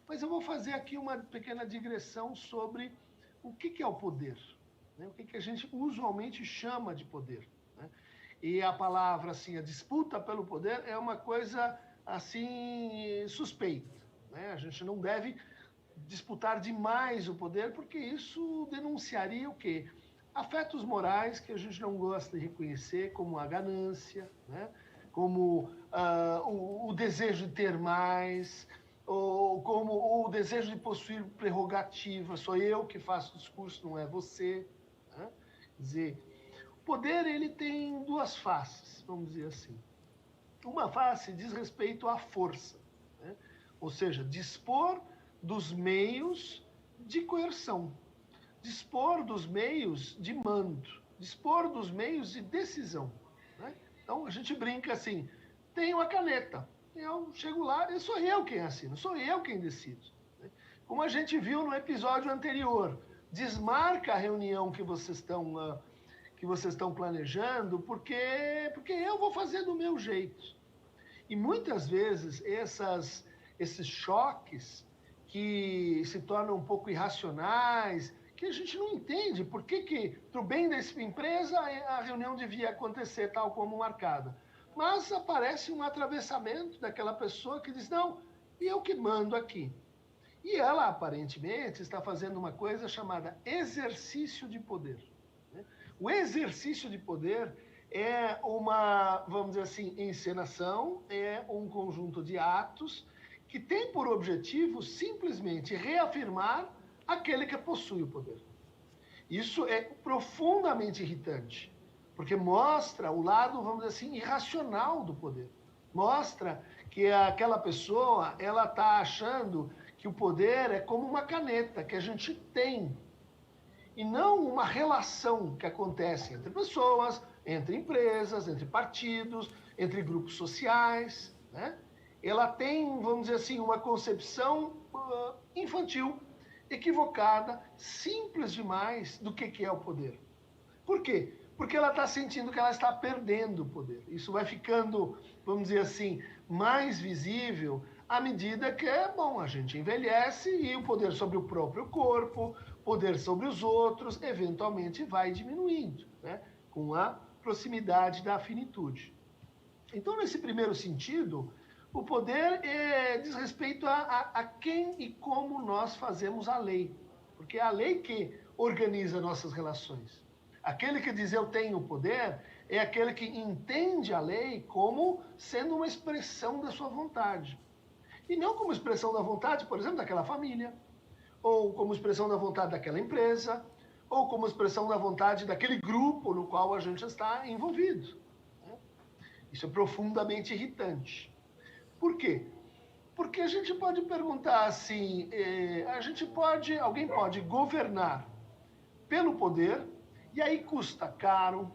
Mas eu vou fazer aqui uma pequena digressão sobre o que é o poder, né? O que a gente usualmente chama de poder, né? E a palavra, assim, a disputa pelo poder é uma coisa, assim, suspeita, né? A gente não deve disputar demais o poder, porque isso denunciaria o quê? Afetos morais que a gente não gosta de reconhecer, como a ganância, né? Como o desejo de ter mais, ou como o desejo de possuir prerrogativa. Sou eu que faço o discurso, não é você. Né? Quer dizer, o poder ele tem duas faces, vamos dizer assim. Uma face diz respeito à força, né? Ou seja, dispor dos meios de coerção, dispor dos meios de mando, dispor dos meios de decisão, né? Então a gente brinca assim: tenho a caneta, eu chego lá, sou eu quem assino, sou eu quem decido, né? Como a gente viu no episódio anterior, desmarca a reunião que vocês estão planejando, porque eu vou fazer do meu jeito. E muitas vezes esses choques que se tornam um pouco irracionais, que a gente não entende por que para o bem dessa empresa, a reunião devia acontecer tal como marcada. Mas aparece um atravessamento daquela pessoa que diz, não, eu que mando aqui. E ela, aparentemente, está fazendo uma coisa chamada exercício de poder. Né? O exercício de poder é uma, vamos dizer assim, encenação, é um conjunto de atos que tem por objetivo simplesmente reafirmar aquele que possui o poder. Isso é profundamente irritante, porque mostra o lado, vamos dizer assim, irracional do poder. Mostra que aquela pessoa, ela está achando que o poder é como uma caneta que a gente tem, e não uma relação que acontece entre pessoas, entre empresas, entre partidos, entre grupos sociais, né? Ela tem, vamos dizer assim, uma concepção infantil, equivocada, simples demais do que é o poder. Por quê? Porque ela está sentindo que ela está perdendo o poder. Isso vai ficando, vamos dizer assim, mais visível à medida que, bom, a gente envelhece e o poder sobre o próprio corpo, poder sobre os outros, eventualmente vai diminuindo, né? Com a proximidade da finitude. Então, nesse primeiro sentido, o poder diz respeito a quem e como nós fazemos a lei. Porque é a lei que organiza nossas relações. Aquele que diz eu tenho poder é aquele que entende a lei como sendo uma expressão da sua vontade. E não como expressão da vontade, por exemplo, daquela família, ou como expressão da vontade daquela empresa, ou como expressão da vontade daquele grupo no qual a gente está envolvido. Isso é profundamente irritante. Por quê? Porque a gente pode perguntar assim, alguém pode governar pelo poder, e aí custa caro,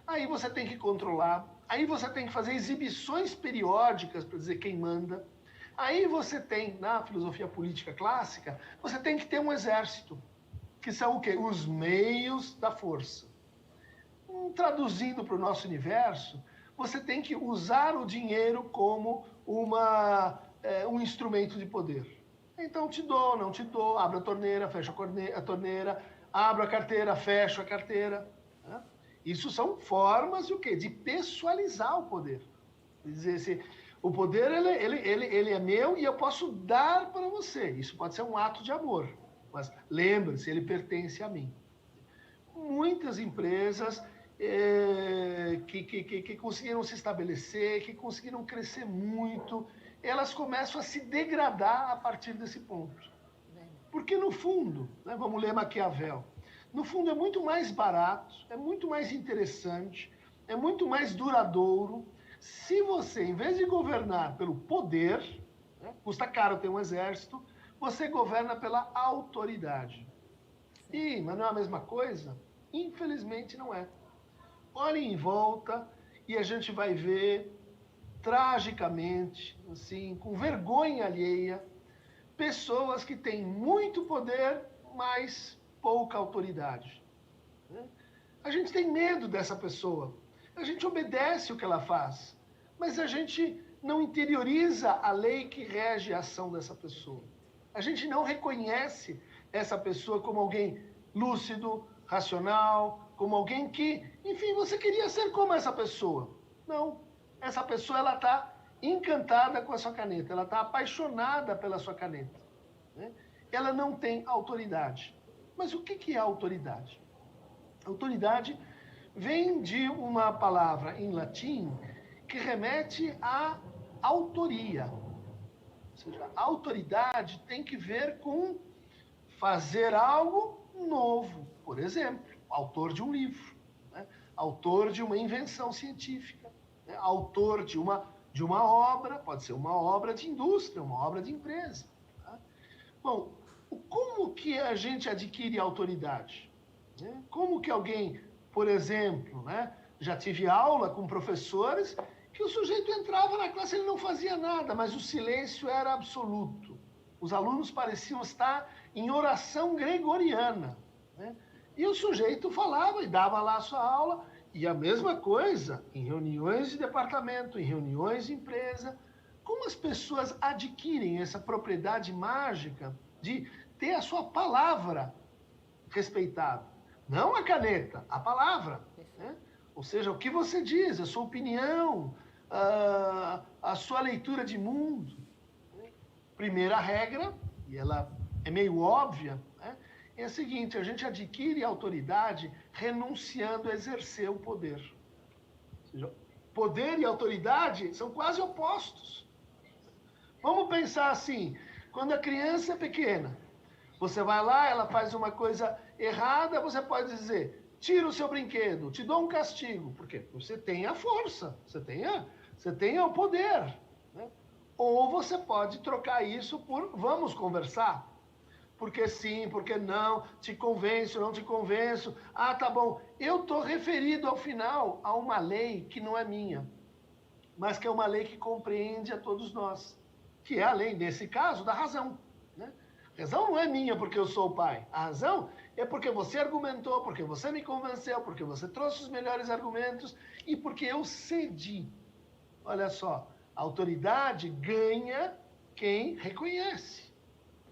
aí você tem que controlar, aí você tem que fazer exibições periódicas para dizer quem manda, aí você tem, na filosofia política clássica, você tem que ter um exército, que são o quê? Os meios da força. Traduzindo para o nosso universo, você tem que usar o dinheiro como um instrumento de poder. Então, te dou, não te dou, abro a torneira, fecho a torneira, abro a carteira, fecho a carteira. Né? Isso são formas o quê? De pessoalizar o poder. Quer dizer, o poder ele é meu e eu posso dar para você. Isso pode ser um ato de amor, mas lembre-se, ele pertence a mim. Muitas empresas que conseguiram se estabelecer, que conseguiram crescer muito, elas começam a se degradar a partir desse ponto. Porque, no fundo, né, vamos ler Maquiavel, no fundo é muito mais barato, é muito mais interessante, é muito mais duradouro, se você, em vez de governar pelo poder, né, custa caro ter um exército, você governa pela autoridade. Mas não é a mesma coisa? Infelizmente não é. Olhe em volta e a gente vai ver, tragicamente, assim, com vergonha alheia, pessoas que têm muito poder, mas pouca autoridade. A gente tem medo dessa pessoa. A gente obedece o que ela faz, mas a gente não interioriza a lei que rege a ação dessa pessoa. A gente não reconhece essa pessoa como alguém lúcido, racional, como alguém que, enfim, você queria ser como essa pessoa. Não. Essa pessoa, ela está encantada com a sua caneta, ela está apaixonada pela sua caneta, né? Ela não tem autoridade. Mas o que é autoridade? Autoridade vem de uma palavra em latim que remete à autoria. Ou seja, a autoridade tem que ver com fazer algo novo. Por exemplo, autor de um livro, né? Autor de uma invenção científica, né? Autor de uma obra, pode ser uma obra de indústria, uma obra de empresa. Tá? Bom, como que a gente adquire autoridade? Né? Como que alguém, por exemplo, né? Já tive aula com professores que o sujeito entrava na classe e ele não fazia nada, mas o silêncio era absoluto. Os alunos pareciam estar em oração gregoriana, né? E o sujeito falava e dava lá a sua aula, e a mesma coisa em reuniões de departamento, em reuniões de empresa. Como as pessoas adquirem essa propriedade mágica de ter a sua palavra respeitada? Não a caneta, a palavra, né? Ou seja, o que você diz, a sua opinião, a sua leitura de mundo. Primeira regra, e ela é meio óbvia, né? É a seguinte: a gente adquire autoridade renunciando a exercer o poder. Ou seja, poder e autoridade são quase opostos. Vamos pensar assim, quando a criança é pequena, você vai lá, ela faz uma coisa errada, você pode dizer, tira o seu brinquedo, te dou um castigo. Por quê? Você tem a força, você tem o poder, né? Ou você pode trocar isso por vamos conversar. Porque sim, porque não, te convenço, não te convenço. Ah, tá bom. Eu estou referido ao final a uma lei que não é minha, mas que é uma lei que compreende a todos nós, que é a lei, nesse caso, da razão, né? A razão não é minha porque eu sou o pai. A razão é porque você argumentou, porque você me convenceu, porque você trouxe os melhores argumentos e porque eu cedi. Olha só, a autoridade ganha quem reconhece.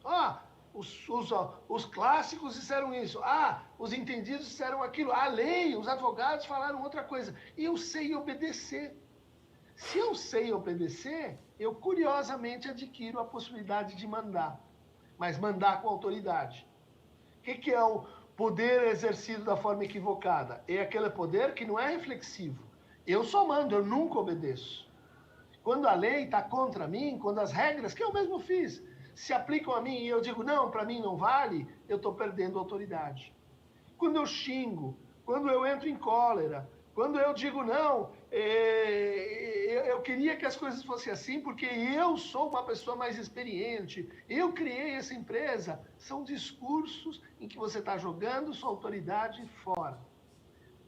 Ah, os clássicos disseram isso. Ah, os entendidos disseram aquilo. A lei, os advogados falaram outra coisa. E eu sei obedecer. Se eu sei obedecer, eu curiosamente adquiro a possibilidade de mandar. Mas mandar com autoridade. O que é o poder exercido da forma equivocada? É aquele poder que não é reflexivo. Eu só mando, eu nunca obedeço. Quando a lei está contra mim, quando as regras que eu mesmo fiz se aplicam a mim e eu digo, não, para mim não vale, eu estou perdendo autoridade. Quando eu xingo, quando eu entro em cólera, quando eu digo, não, eu queria que as coisas fossem assim porque eu sou uma pessoa mais experiente, eu criei essa empresa, são discursos em que você está jogando sua autoridade fora.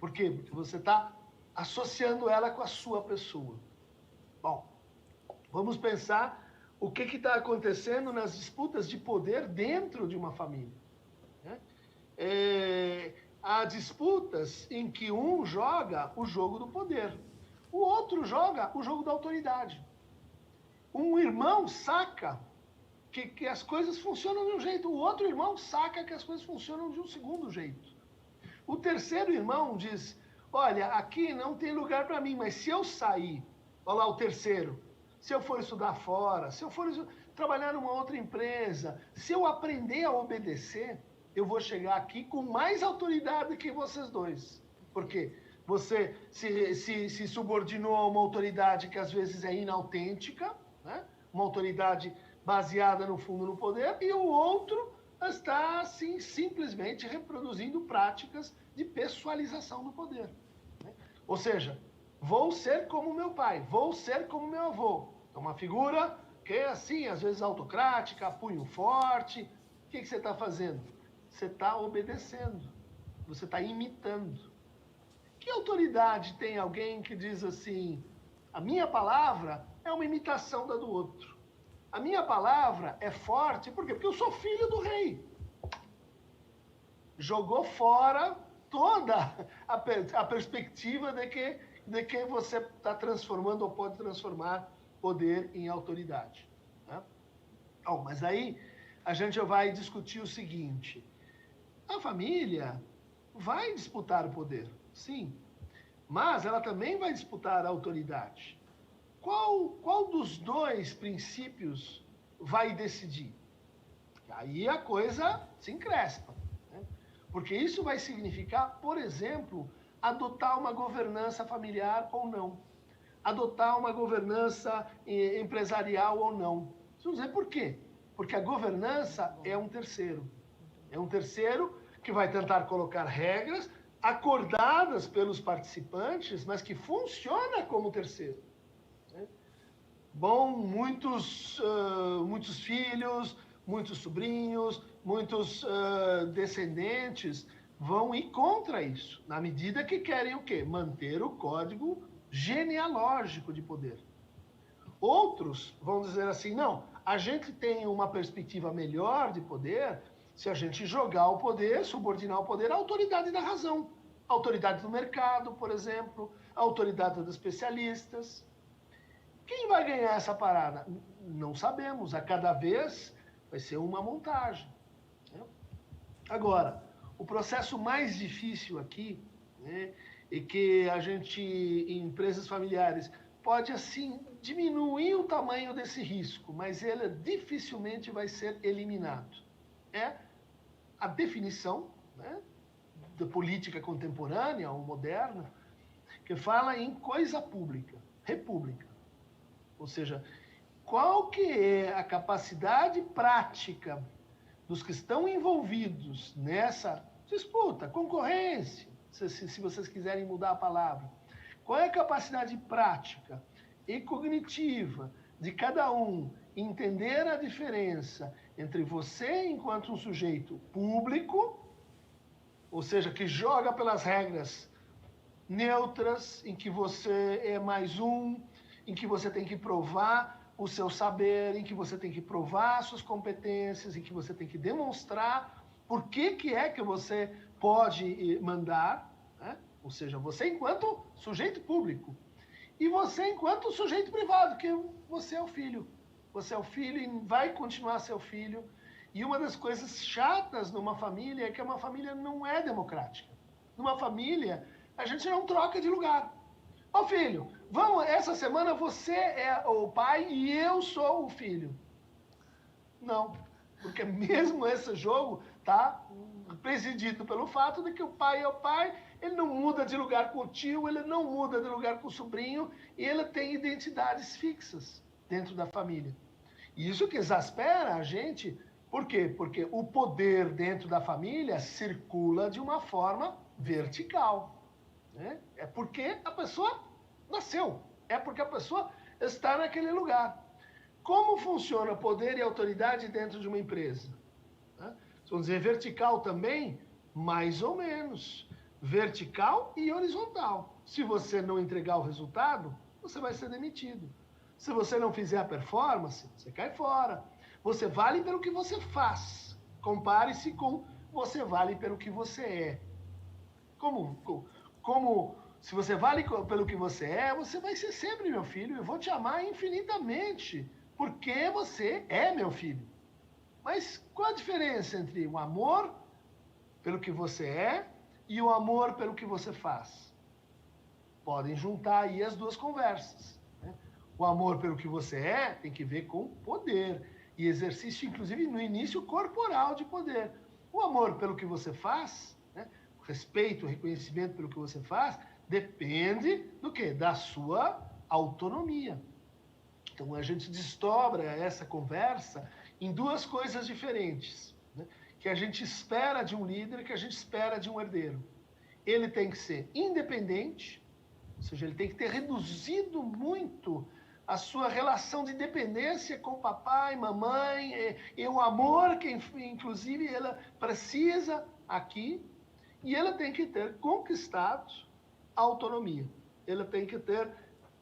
Por quê? Porque você está associando ela com a sua pessoa. Bom, vamos pensar o que está acontecendo nas disputas de poder dentro de uma família, né? Há disputas em que um joga o jogo do poder, o outro joga o jogo da autoridade. Um irmão saca que as coisas funcionam de um jeito, o outro irmão saca que as coisas funcionam de um segundo jeito. O terceiro irmão diz, olha, aqui não tem lugar para mim, mas se eu sair, olha lá o terceiro, se eu for estudar fora, se eu for trabalhar numa outra empresa, se eu aprender a obedecer, eu vou chegar aqui com mais autoridade que vocês dois. Porque você se subordinou a uma autoridade que às vezes é inautêntica, né? Uma autoridade baseada no fundo no poder, e o outro está assim, simplesmente reproduzindo práticas de pessoalização do poder, né? Ou seja, vou ser como meu pai, vou ser como meu avô. É uma figura que é assim, às vezes autocrática, punho forte. O que você está fazendo? Você está obedecendo, você está imitando. Que autoridade tem alguém que diz assim, a minha palavra é uma imitação da do outro. A minha palavra é forte, por quê? Porque eu sou filho do rei. Jogou fora toda a perspectiva de que você está transformando ou pode transformar poder em autoridade, né? Bom, mas aí a gente vai discutir o seguinte: a família vai disputar o poder, sim, mas ela também vai disputar a autoridade. Qual dos dois princípios vai decidir? Aí a coisa se encrespa, né? Porque isso vai significar, por exemplo, adotar uma governança familiar ou não, adotar uma governança empresarial ou não. Vamos dizer por quê? Porque a governança é um terceiro. É um terceiro que vai tentar colocar regras acordadas pelos participantes, mas que funciona como terceiro. Bom, muitos filhos, muitos sobrinhos, muitos descendentes vão ir contra isso, na medida que querem o quê? Manter o código genealógico de poder. Outros vão dizer assim, não, a gente tem uma perspectiva melhor de poder se a gente jogar o poder, subordinar o poder à autoridade da razão. A autoridade do mercado, por exemplo, a autoridade dos especialistas. Quem vai ganhar essa parada? Não sabemos. A cada vez vai ser uma montagem. Né? Agora, o processo mais difícil aqui, né, é que a gente, em empresas familiares, pode, assim, diminuir o tamanho desse risco, mas ele dificilmente vai ser eliminado. É a definição, né, da política contemporânea ou moderna, que fala em coisa pública, república. Ou seja, qual que é a capacidade prática dos que estão envolvidos nessa disputa, concorrência, se vocês quiserem mudar a palavra. Qual é a capacidade prática e cognitiva de cada um entender a diferença entre você enquanto um sujeito público, ou seja, que joga pelas regras neutras, em que você é mais um, em que você tem que provar o seu saber, em que você tem que provar suas competências, em que você tem que demonstrar por que é que você pode mandar, né? Ou seja, você enquanto sujeito público e você enquanto sujeito privado, que você é o filho. Você é o filho e vai continuar a ser o filho. E uma das coisas chatas numa família é que uma família não é democrática. Numa família, a gente não troca de lugar. Ó, filho, vamos, essa semana você é o pai e eu sou o filho. Não, porque mesmo esse jogo está presidido pelo fato de que o pai é o pai, ele não muda de lugar com o tio, ele não muda de lugar com o sobrinho, e ele tem identidades fixas dentro da família. E isso que exaspera a gente, por quê? Porque o poder dentro da família circula de uma forma vertical. Né? É porque a pessoa nasceu, é porque a pessoa está naquele lugar. Como funciona poder e autoridade dentro de uma empresa? Né? Vamos dizer, vertical também, mais ou menos. Vertical e horizontal. Se você não entregar o resultado, você vai ser demitido. Se você não fizer a performance, você cai fora. Você vale pelo que você faz. Compare-se com você vale pelo que você é. Como se você vale pelo que você é, você vai ser sempre meu filho. Eu vou te amar infinitamente, porque você é meu filho. Mas qual a diferença entre o amor pelo que você é e o amor pelo que você faz? Podem juntar aí as duas conversas. Né? O amor pelo que você é tem que ver com poder e exercício, inclusive no início, corporal de poder. O amor pelo que você faz, né? O respeito, o reconhecimento pelo que você faz, depende do quê? Da sua autonomia. Então, a gente desdobra essa conversa em duas coisas diferentes, né? Que a gente espera de um líder e que a gente espera de um herdeiro. Ele tem que ser independente, ou seja, ele tem que ter reduzido muito a sua relação de dependência com papai, mamãe, e o amor que, inclusive, ela precisa aqui, e ela tem que ter conquistado a autonomia. Ela tem que ter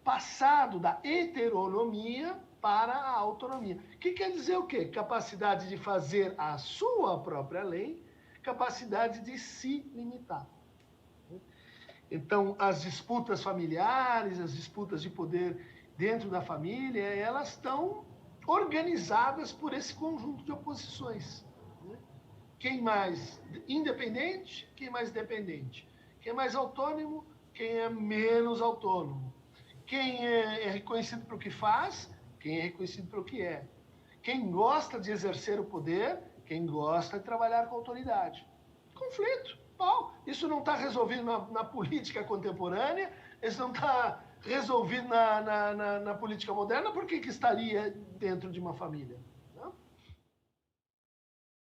passado da heteronomia para a autonomia. Que quer dizer o quê? Capacidade de fazer a sua própria lei, capacidade de se limitar. Então, as disputas familiares, as disputas de poder dentro da família, elas estão organizadas por esse conjunto de oposições. Né? Quem mais independente, quem mais dependente. Quem é mais autônomo, quem é menos autônomo. Quem é reconhecido pelo que faz, quem é reconhecido pelo que é. Quem gosta de exercer o poder, quem gosta de trabalhar com autoridade. Conflito, pau. Isso não está resolvido na política contemporânea, isso não está resolvido na política moderna, por que estaria dentro de uma família?